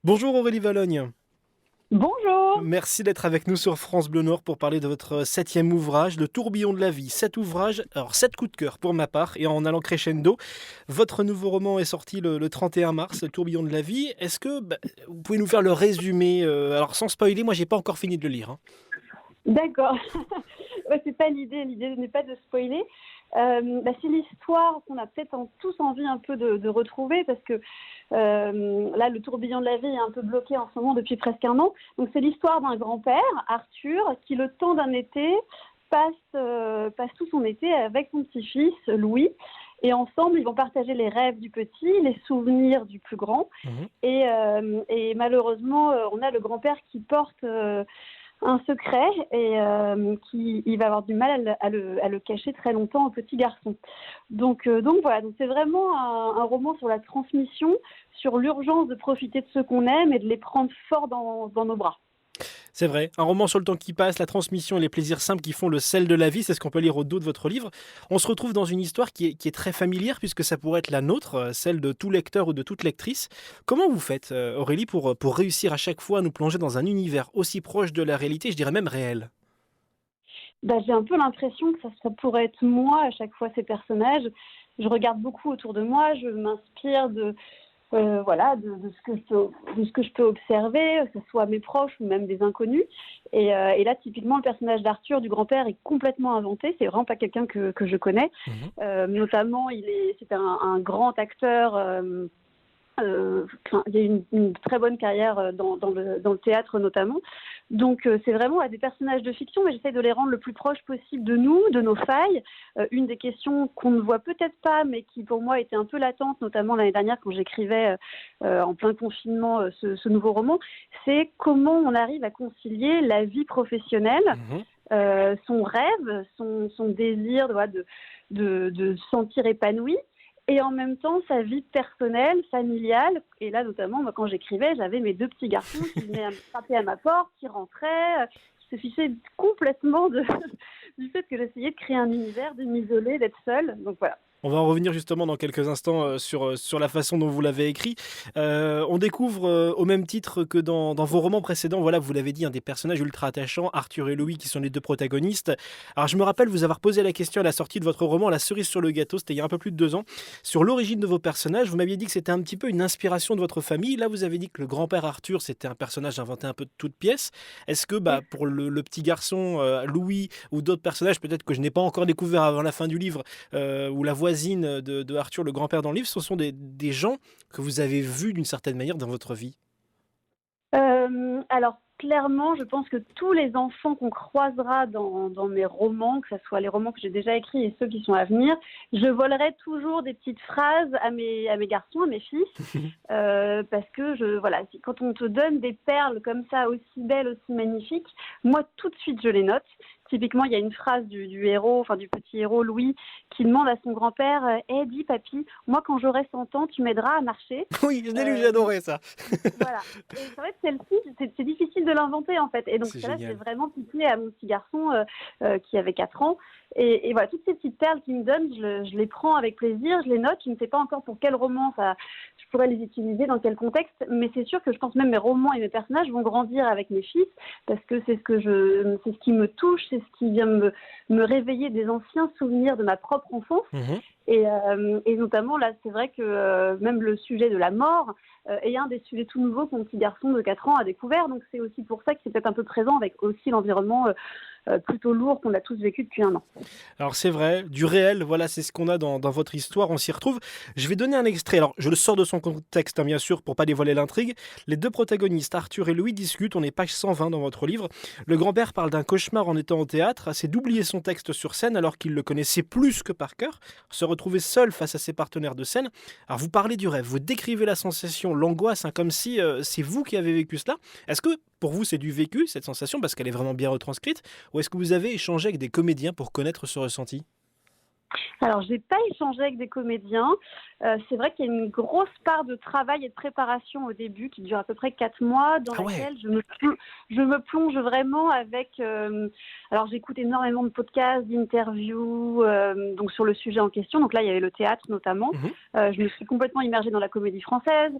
Bonjour Aurélie Valogne, Bonjour. merci d'être avec nous sur France Bleu Nord pour parler de votre septième ouvrage, Le tourbillon de la vie. Sept ouvrages, alors sept coups de cœur pour ma part, et en allant crescendo. Votre nouveau roman est sorti le 31 mars, Le tourbillon de la vie. Est-ce que vous pouvez nous faire le résumé, alors sans spoiler, moi j'ai pas encore fini de le lire, hein. D'accord. Ouais, c'est pas l'idée. L'idée n'est pas de spoiler. C'est l'histoire qu'on a peut-être tous envie un peu de retrouver parce que là, le tourbillon de la vie est un peu bloqué en ce moment depuis presque un an. Donc, c'est l'histoire d'un grand-père, Arthur, qui, le temps d'un été, passe tout son été avec son petit-fils, Louis. Et ensemble, ils vont partager les rêves du petit, les souvenirs du plus grand. Mhm. Et malheureusement, on a le grand-père qui porte un secret et qui il va avoir du mal à le cacher très longtemps au petit garçon. Donc voilà, donc c'est vraiment un roman sur la transmission, sur l'urgence de profiter de ceux qu'on aime et de les prendre fort dans nos bras. C'est vrai, un roman sur le temps qui passe, la transmission et les plaisirs simples qui font le sel de la vie, c'est ce qu'on peut lire au dos de votre livre. On se retrouve dans une histoire qui est très familière puisque ça pourrait être la nôtre, celle de tout lecteur ou de toute lectrice. Comment vous faites, Aurélie, pour réussir à chaque fois à nous plonger dans un univers aussi proche de la réalité, je dirais même réel? J'ai un peu l'impression que ça pourrait être moi à chaque fois ces personnages. Je regarde beaucoup autour de moi, je m'inspire de ce que je peux observer, que ce soit mes proches ou même des inconnus. Et là, typiquement, le personnage d'Arthur, du grand-père, est complètement inventé. C'est vraiment pas quelqu'un que je connais. Mhm. Notamment, c'est un grand acteur. Il a une très bonne carrière dans le théâtre notamment. Donc c'est vraiment des personnages de fiction, mais j'essaie de les rendre le plus proche possible de nous, de nos failles. Une des questions qu'on ne voit peut-être pas, mais qui pour moi était un peu latente, notamment l'année dernière quand j'écrivais en plein confinement ce nouveau roman, c'est comment on arrive à concilier la vie professionnelle, Mhm. son rêve, son désir de se sentir épanoui, et en même temps sa vie personnelle, familiale. Et là, notamment, moi, quand j'écrivais, j'avais mes deux petits garçons qui venaient me frapper à ma porte, qui rentraient, qui se fichaient complètement du fait que j'essayais de créer un univers, de m'isoler, d'être seule. Donc voilà. On va en revenir justement dans quelques instants sur la façon dont vous l'avez écrit. On découvre au même titre que dans vos romans précédents, voilà, vous l'avez dit, des personnages ultra attachants, Arthur et Louis qui sont les deux protagonistes. Alors je me rappelle vous avoir posé la question à la sortie de votre roman La cerise sur le gâteau, c'était il y a un peu plus de 2 ans, sur l'origine de vos personnages. Vous m'aviez dit que c'était un petit peu une inspiration de votre famille. Là vous avez dit que le grand-père Arthur c'était un personnage inventé un peu de toutes pièces. Est-ce que pour le petit garçon Louis ou d'autres personnages peut-être que je n'ai pas encore découvert avant la fin du livre, ou la voisine de Arthur, le grand-père dans le livre, ce sont des gens que vous avez vus d'une certaine manière dans votre vie? Alors clairement, je pense que tous les enfants qu'on croisera dans mes romans, que ce soit les romans que j'ai déjà écrits et ceux qui sont à venir, je volerai toujours des petites phrases à mes garçons, à mes fils, parce que quand on te donne des perles comme ça, aussi belles, aussi magnifiques, moi tout de suite je les note. Typiquement, il y a une phrase du héros, enfin du petit héros Louis, qui demande à son grand-père, dis papy, moi quand j'aurai 100 ans, tu m'aideras à marcher. Oui, je l'ai lu, j'ai Euh, adoré ça. voilà. Et c'est vrai que celle-ci, c'est difficile de l'inventer en fait. Et donc C'est celle-là, je l'ai génial. vraiment piqué à mon petit garçon qui avait 4 ans. Et voilà, toutes ces petites perles qu'il me donne, je les prends avec plaisir, je les note. Je ne sais pas encore pour quel roman je pourrais les utiliser, dans quel contexte. Mais c'est sûr que je pense même mes romans et mes personnages vont grandir avec mes fils parce que c'est ce qui me touche, c'est ce qui vient me réveiller des anciens souvenirs de ma propre enfance. Mhm. Et notamment, là, c'est vrai que même le sujet de la mort est un des sujets tout nouveaux que mon petit garçon de 4 ans a découvert. Donc, c'est aussi pour ça que c'est peut-être un peu présent avec aussi l'environnement plutôt lourd qu'on a tous vécu depuis un an. Alors c'est vrai, du réel, voilà, c'est ce qu'on a dans votre histoire, on s'y retrouve. Je vais donner un extrait, alors je le sors de son contexte, bien sûr, pour pas dévoiler l'intrigue. Les deux protagonistes, Arthur et Louis, discutent, on est page 120 dans votre livre. Le grand-père parle d'un cauchemar en étant au théâtre, c'est d'oublier son texte sur scène alors qu'il le connaissait plus que par cœur, se retrouver seul face à ses partenaires de scène. Alors vous parlez du rêve, vous décrivez la sensation, l'angoisse, comme si c'est vous qui avez vécu cela. Est-ce que pour vous c'est du vécu, cette sensation, parce qu'elle est vraiment bien retranscrite? Ou est-ce que vous avez échangé avec des comédiens pour connaître ce ressenti? Alors, j'ai pas échangé avec des comédiens. C'est vrai qu'il y a une grosse part de travail et de préparation au début qui dure à peu près 4 mois, dans Ah ouais. laquelle je me plonge vraiment avec. Alors, j'écoute énormément de podcasts, d'interviews, donc sur le sujet en question. Donc là, il y avait le théâtre notamment. Mhm. Je me suis complètement immergée dans la comédie française.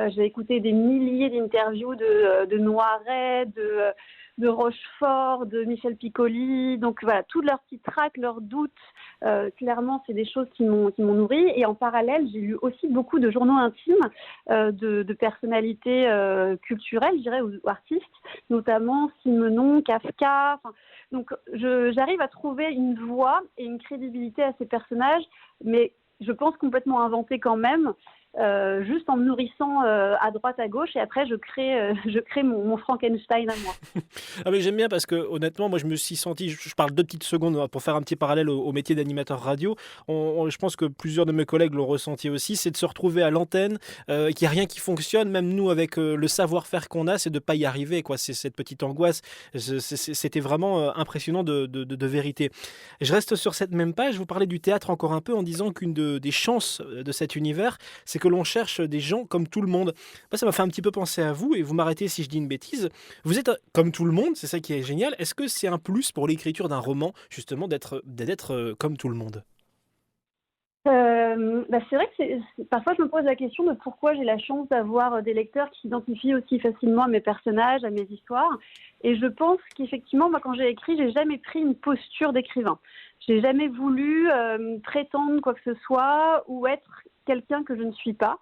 J'ai écouté des milliers d'interviews de Noiret, de Rochefort, de Michel Piccoli. Donc voilà, tous leurs petits tracks, leurs doutes. Clairement, c'est des choses qui m'ont nourrie. Et en parallèle, j'ai lu aussi beaucoup de journaux intimes de personnalités culturelles, je dirais, ou artistes, notamment Simenon, Kafka. Enfin, donc, j'arrive à trouver une voix et une crédibilité à ces personnages, mais je pense complètement inventés quand même. Juste en me nourrissant à droite à gauche et après je crée mon Frankenstein à moi. Ah mais j'aime bien parce que honnêtement, moi je me suis senti, je parle 2 petites secondes pour faire un petit parallèle au métier d'animateur radio. Je pense que plusieurs de mes collègues l'ont ressenti aussi, c'est de se retrouver à l'antenne, qu'il n'y a rien qui fonctionne, même nous avec le savoir-faire qu'on a, c'est de pas y arriver, quoi. C'est cette petite angoisse. C'était vraiment impressionnant de vérité. Je reste sur cette même page, vous parlez du théâtre encore un peu en disant des chances de cet univers, c'est que l'on cherche des gens comme tout le monde. Moi, ça m'a fait un petit peu penser à vous, et vous m'arrêtez si je dis une bêtise. Vous êtes comme tout le monde, c'est ça qui est génial. Est-ce que c'est un plus pour l'écriture d'un roman, justement, d'être comme tout le monde? C'est vrai que parfois je me pose la question de pourquoi j'ai la chance d'avoir des lecteurs qui s'identifient aussi facilement à mes personnages, à mes histoires. Et je pense qu'effectivement, moi, quand j'ai écrit, j'ai jamais pris une posture d'écrivain. J'ai jamais voulu prétendre quoi que ce soit ou être quelqu'un que je ne suis pas.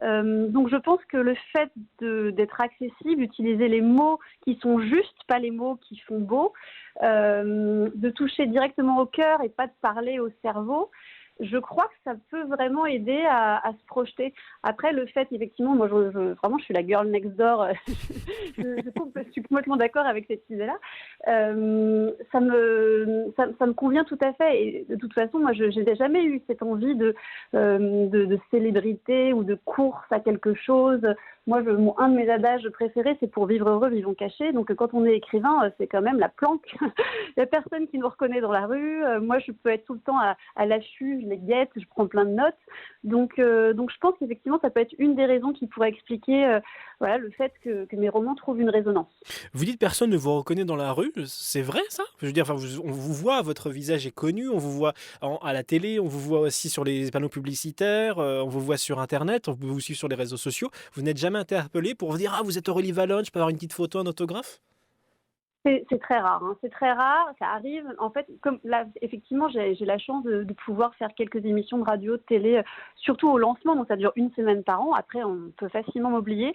Mhm. Donc je pense que le fait d'être accessible, d'utiliser les mots qui sont justes, pas les mots qui font beau, de toucher directement au cœur et pas de parler au cerveau, je crois que ça peut vraiment aider à se projeter. Après, le fait, effectivement, moi, vraiment, je suis la girl next door. Je suis complètement d'accord avec cette idée-là. Ça me convient tout à fait. Et de toute façon, moi, je n'ai jamais eu cette envie de célébrité ou de course à quelque chose. Moi, un de mes adages préférés, c'est pour vivre heureux, vivons cachés. Donc, quand on est écrivain, c'est quand même la planque. Il n'y a personne qui nous reconnaît dans la rue. Moi, je peux être tout le temps à l'affût, je les guette, je prends plein de notes. Donc je pense qu'effectivement, ça peut être une des raisons qui pourrait expliquer voilà, le fait que mes romans trouvent une résonance. Vous dites personne ne vous reconnaît dans la rue, c'est vrai ça? Je veux dire, enfin, on vous voit, votre visage est connu, on vous voit à la télé, on vous voit aussi sur les panneaux publicitaires, on vous voit sur Internet, on peut vous suivre sur les réseaux sociaux. Vous n'êtes jamais interpellé pour vous dire ah vous êtes Aurélie Valognes, je peux avoir une petite photo, un autographe? C'est très rare, hein. C'est très rare, ça arrive. En fait, comme là, effectivement, j'ai la chance de pouvoir faire quelques émissions de radio, de télé, surtout au lancement, donc ça dure une semaine par an. Après, on peut facilement m'oublier.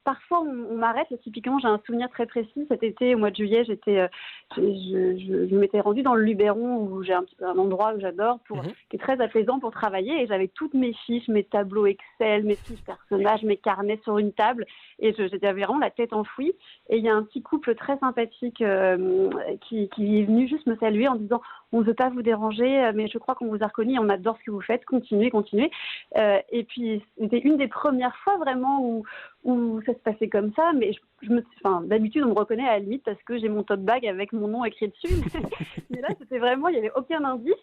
Parfois, on m'arrête. Là, typiquement, j'ai un souvenir très précis. Cet été, au mois de juillet, je m'étais rendue dans le Luberon, où j'ai un endroit que j'adore, Mhm. qui est très apaisant pour travailler. Et j'avais toutes mes fiches, mes tableaux Excel, mes fiches personnages, mes carnets sur une table. Et j'avais vraiment la tête enfouie. Et il y a un petit couple très sympathique qui est venu juste me saluer en disant on ne veut pas vous déranger, mais je crois qu'on vous a reconnu, on adore ce que vous faites, continuez, continuez. Et puis c'était une des premières fois vraiment où ça se passait comme ça, mais d'habitude on me reconnaît à la limite parce que j'ai mon tote bag avec mon nom écrit dessus. Mais là c'était vraiment, il n'y avait aucun indice.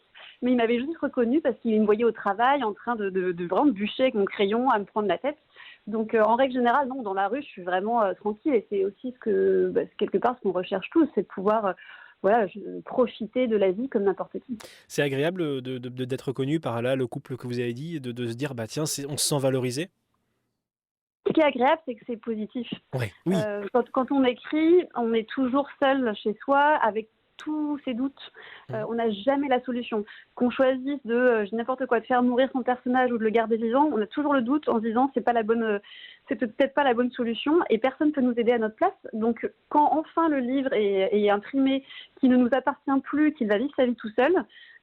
Mais il m'avait juste reconnu parce qu'il me voyait au travail en train de vraiment bûcher avec mon crayon à me prendre la tête. Donc en règle générale, non, dans la rue, je suis vraiment tranquille et c'est aussi quelque part ce qu'on recherche tous, c'est de pouvoir voilà, profiter de la vie comme n'importe qui. C'est agréable d'être reconnu par là, le couple que vous avez dit, et de se dire bah tiens, on se sent valorisé. Ce qui est agréable, c'est que c'est positif. Ouais, oui. Quand on écrit, on est toujours seul chez soi avec tous ses doutes. Mhm. On n'a jamais la solution. Qu'on choisisse de n'importe quoi, de faire mourir son personnage ou de le garder vivant, on a toujours le doute en se disant c'est peut-être pas la bonne solution et personne peut nous aider à notre place. Donc quand enfin le livre est imprimé, qu'il ne nous appartient plus, qu'il va vivre sa vie tout seul,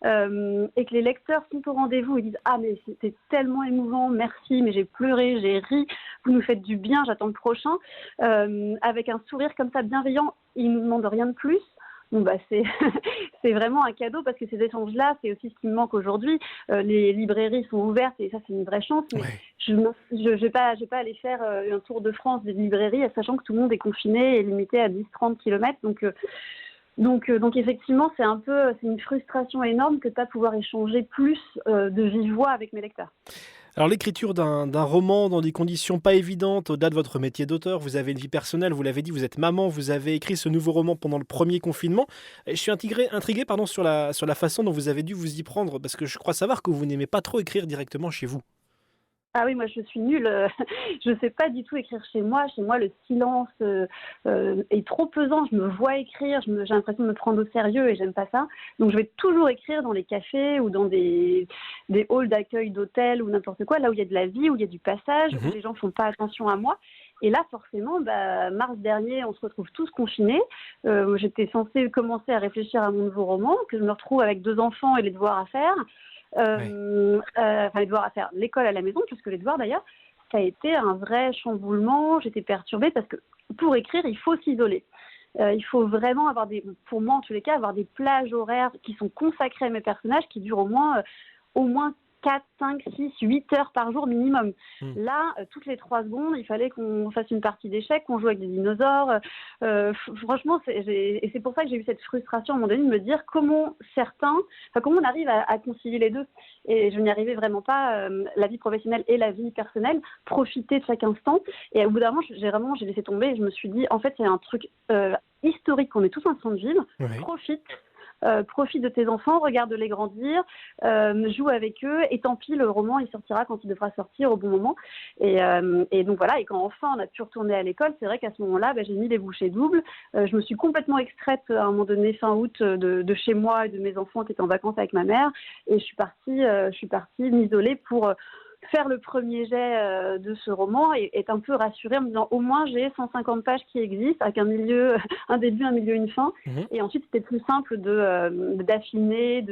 et que les lecteurs sont au rendez-vous et disent ah mais c'était tellement émouvant, merci, mais j'ai pleuré, j'ai ri, vous nous faites du bien, j'attends le prochain, avec un sourire comme ça bienveillant, ils nous demandent rien de plus. Bon, c'est c'est vraiment un cadeau parce que ces échanges-là, c'est aussi ce qui me manque aujourd'hui. Les librairies sont ouvertes et ça, c'est une vraie chance. Mais Ouais. je vais pas aller faire un tour de France des librairies, sachant que tout le monde est confiné et limité à 10-30 kilomètres. Donc, Donc effectivement, c'est une frustration énorme que de pas pouvoir échanger plus de vive voix avec mes lecteurs. Alors l'écriture d'un roman dans des conditions pas évidentes, au-delà de votre métier d'auteur, vous avez une vie personnelle, vous l'avez dit, vous êtes maman, vous avez écrit ce nouveau roman pendant le premier confinement. Et je suis intrigué pardon, sur la façon dont vous avez dû vous y prendre, parce que je crois savoir que vous n'aimez pas trop écrire directement chez vous. Ah oui, moi je suis nulle. Je sais pas du tout écrire chez moi. Chez moi, le silence est trop pesant. Je me vois écrire, j'ai l'impression de me prendre au sérieux et j'aime pas ça. Donc je vais toujours écrire dans les cafés ou dans des halls d'accueil d'hôtels ou n'importe quoi, là où il y a de la vie, où il y a du passage, où Mhm. les gens font pas attention à moi. Et là, forcément, mars dernier, on se retrouve tous confinés. J'étais censée commencer à réfléchir à mon nouveau roman, que je me retrouve avec 2 enfants et les devoirs à faire. Ouais. Enfin, les devoirs à faire, l'école à la maison, plus que les devoirs d'ailleurs, ça a été un vrai chamboulement. J'étais perturbée parce que pour écrire, il faut s'isoler. Il faut vraiment pour moi en tous les cas, avoir des plages horaires qui sont consacrées à mes personnages, qui durent au moins 4, 5, 6, 8 heures par jour minimum. Mm. Là, toutes les 3 secondes, il fallait qu'on fasse une partie d'échecs, qu'on joue avec des dinosaures. Franchement, et c'est pour ça que j'ai eu cette frustration à un moment donné de me dire comment on arrive à concilier les deux. Et je n'y arrivais vraiment pas, la vie professionnelle et la vie personnelle, profiter de chaque instant. Et au bout d'un moment, j'ai laissé tomber et je me suis dit, en fait, c'est un truc historique qu'on est tous en train de vivre. Ouais. Profite de tes enfants, regarde-les grandir, joue avec eux, et tant pis, le roman, il sortira quand il devra sortir au bon moment. Et donc voilà, et quand enfin on a pu retourner à l'école, c'est vrai qu'à ce moment-là, j'ai mis les bouchées doubles. Je me suis complètement extraite à un moment donné, fin août, de chez moi et de mes enfants qui étaient en vacances avec ma mère, et je suis partie m'isoler pour faire le premier jet de ce roman et être un peu rassurée en me disant au moins j'ai 150 pages qui existent avec un milieu, un début, un milieu, une fin. Mhm. Et ensuite c'était plus simple d'affiner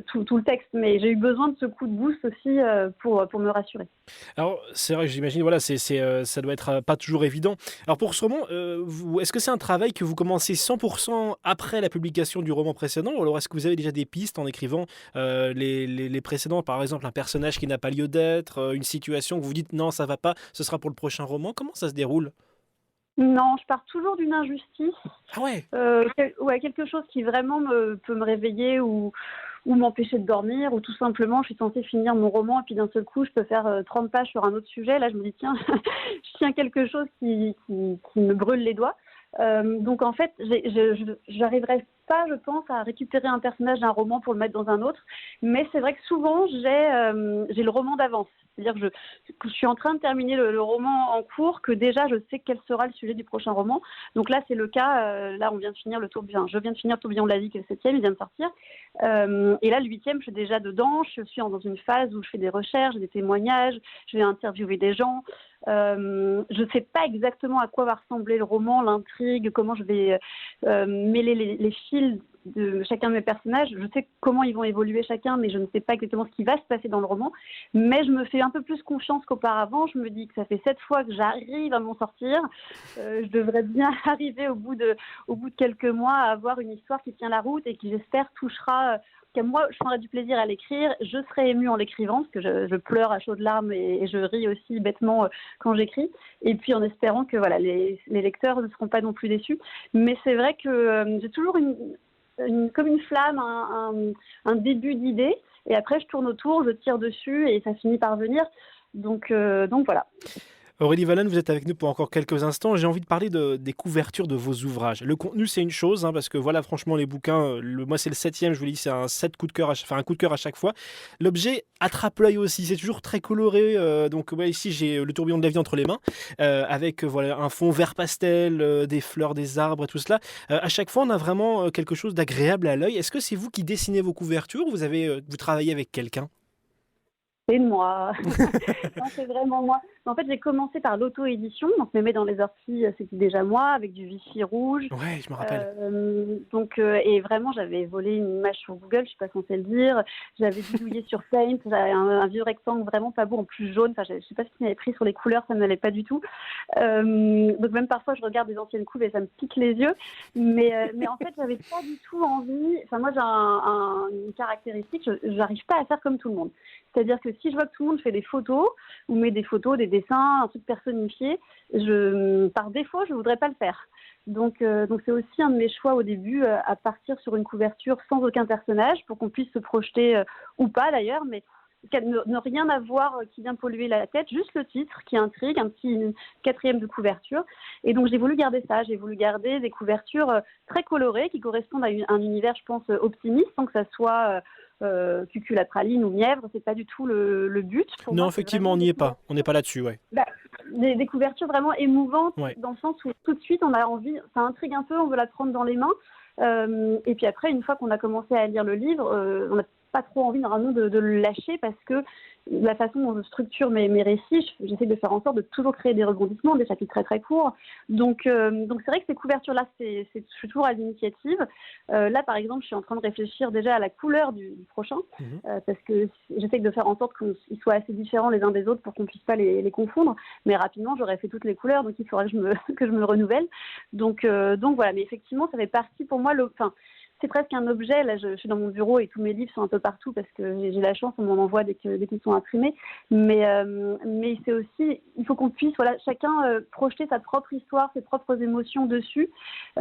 tout le texte. Mais j'ai eu besoin de ce coup de boost aussi pour me rassurer. Alors, c'est vrai que j'imagine, voilà, ça doit être pas toujours évident. Alors, pour ce roman, est-ce que c'est un travail que vous commencez 100% après la publication du roman précédent, ou alors est-ce que vous avez déjà des pistes en écrivant les précédents, par exemple, un personnage qui n'a pas lieu d'être, une situation que vous dites non, ça va pas, ce sera pour le prochain roman? Comment ça se déroule? Non, je pars toujours d'une injustice. Ah ouais, Ouais, quelque chose qui vraiment peut me réveiller ou m'empêcher de dormir, ou tout simplement, je suis censée finir mon roman et puis d'un seul coup, je peux faire 30 pages sur un autre sujet. Là, je me dis, tiens, je tiens quelque chose qui me brûle les doigts. Donc en fait, j'arriverai pas, je pense, à récupérer un personnage d'un roman pour le mettre dans un autre. Mais c'est vrai que souvent, j'ai le roman d'avance. C'est-à-dire que je suis en train de terminer le roman en cours, que déjà je sais quel sera le sujet du prochain roman. Donc là, c'est le cas. Là, on vient de finir le tourbillon. Je viens de finir le tourbillon de la vie, qui est le 7e, il vient de sortir. Et là, le 8e, je suis déjà dedans. Je suis dans une phase où je fais des recherches, des témoignages, je vais interviewer des gens. Je ne sais pas exactement à quoi va ressembler le roman, l'intrigue, comment je vais mêler les fils de chacun de mes personnages. Je sais comment ils vont évoluer chacun, mais je ne sais pas exactement ce qui va se passer dans le roman. Mais je me fais un peu plus confiance qu'auparavant. Je me dis que ça fait 7 fois que j'arrive à m'en sortir. Je devrais bien arriver au bout de quelques mois à avoir une histoire qui tient la route et qui, j'espère, touchera. Que moi, je prendrai du plaisir à l'écrire. Je serai émue en l'écrivant, parce que je pleure à chaudes larmes et je ris aussi bêtement quand j'écris. Et puis en espérant que voilà, les lecteurs ne seront pas non plus déçus. Mais c'est vrai que j'ai toujours comme une flamme, un début d'idée. Et après, je tourne autour, je tire dessus et ça finit par venir. Donc voilà. Aurélie Valenne, vous êtes avec nous pour encore quelques instants. J'ai envie de parler des couvertures de vos ouvrages. Le contenu, c'est une chose, hein, parce que voilà, franchement, les bouquins, moi, c'est le 7e, je vous le dis, c'est un 7 coup de cœur, enfin un coup de cœur à chaque fois. L'objet attrape l'œil aussi, c'est toujours très coloré. Donc, ouais, ici, j'ai le tourbillon de la vie entre les mains, avec voilà, un fond vert pastel, des fleurs, des arbres et tout cela. À chaque fois, on a vraiment quelque chose d'agréable à l'œil. Est-ce que c'est vous qui dessinez vos couvertures ou vous travaillez avec quelqu'un? C'est moi. Non, c'est vraiment moi. En fait, j'ai commencé par l'auto-édition. Donc, me met dans les orties, c'était déjà moi, avec du Vichy rouge. Ouais, je me rappelle. Et vraiment, j'avais volé une image sur Google, je suis pas censée le dire. J'avais bidouillé sur Paint, j'avais un vieux rectangle vraiment pas beau, en plus jaune. Enfin, je sais pas ce qu'il m'avait pris sur les couleurs, ça ne m'allait pas du tout. Donc même parfois, je regarde des anciennes couves et ça me pique les yeux. Mais en fait, j'avais pas du tout envie. Enfin, moi, j'ai une caractéristique, je n'arrive pas à faire comme tout le monde. C'est-à-dire que si je vois que tout le monde fait des photos, ou met des photos, des dessins, un truc personnifié, par défaut, je voudrais pas le faire. Donc c'est aussi un de mes choix au début, à partir sur une couverture sans aucun personnage, pour qu'on puisse se projeter, ou pas d'ailleurs, mais ne rien avoir qui vient polluer la tête, juste le titre qui intrigue, un petit quatrième de couverture. Et donc j'ai voulu garder ça, j'ai voulu garder des couvertures très colorées qui correspondent à un univers, je pense, optimiste, sans que ça soit cucul à praline ou mièvre, c'est pas du tout le but. Pour Non, moi, effectivement, on n'y est pas. On n'est pas là-dessus, ouais. bah, des couvertures vraiment émouvantes, Ouais. dans le sens où tout de suite on a envie, ça intrigue un peu, on veut la prendre dans les mains. Et puis après, une fois qu'on a commencé à lire le livre, on n'a pas trop envie normalement de le lâcher, parce que la façon dont je structure mes récits, j'essaie de faire en sorte de toujours créer des rebondissements, des chapitres très très courts. Donc c'est vrai que ces couvertures-là, je suis toujours à l'initiative. Là, par exemple, je suis en train de réfléchir déjà à la couleur du prochain, parce que j'essaie de faire en sorte qu'ils soient assez différents les uns des autres pour qu'on ne puisse pas les confondre. Mais rapidement, j'aurais fait toutes les couleurs, donc il faudrait que je me renouvelle. Donc voilà, mais effectivement, ça fait partie pour moi, c'est presque un objet. Là, je suis dans mon bureau et tous mes livres sont un peu partout parce que j'ai la chance, on m'en envoie dès qu'ils sont imprimés. Mais c'est aussi, il faut qu'on puisse, voilà, chacun projeter sa propre histoire, ses propres émotions dessus, et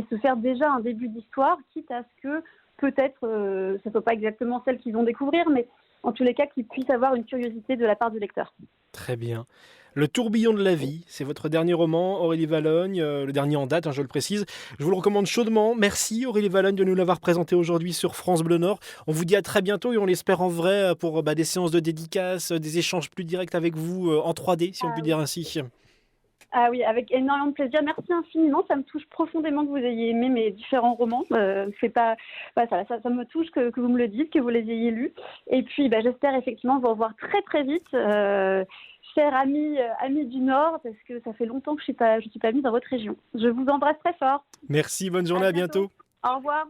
se faire déjà un début d'histoire, quitte à ce que peut-être ça ne soit pas exactement celle qu'ils vont découvrir, mais en tous les cas qu'ils puissent avoir une curiosité de la part du lecteur. Très bien. Le tourbillon de la vie, c'est votre dernier roman, Aurélie Vallogne, le dernier en date, je le précise. Je vous le recommande chaudement. Merci Aurélie Vallogne de nous l'avoir présenté aujourd'hui sur France Bleu Nord. On vous dit à très bientôt et on l'espère en vrai pour des séances de dédicaces, des échanges plus directs avec vous en 3D, si on peut dire ainsi. Ah oui, avec énormément de plaisir. Merci infiniment. Ça me touche profondément que vous ayez aimé mes différents romans. C'est pas, ça me touche que vous me le dites, que vous les ayez lus. Et puis, j'espère effectivement vous revoir très très vite, chers amis du Nord, parce que ça fait longtemps que je suis pas venue dans votre région. Je vous embrasse très fort. Merci, bonne journée, à bientôt. Au revoir.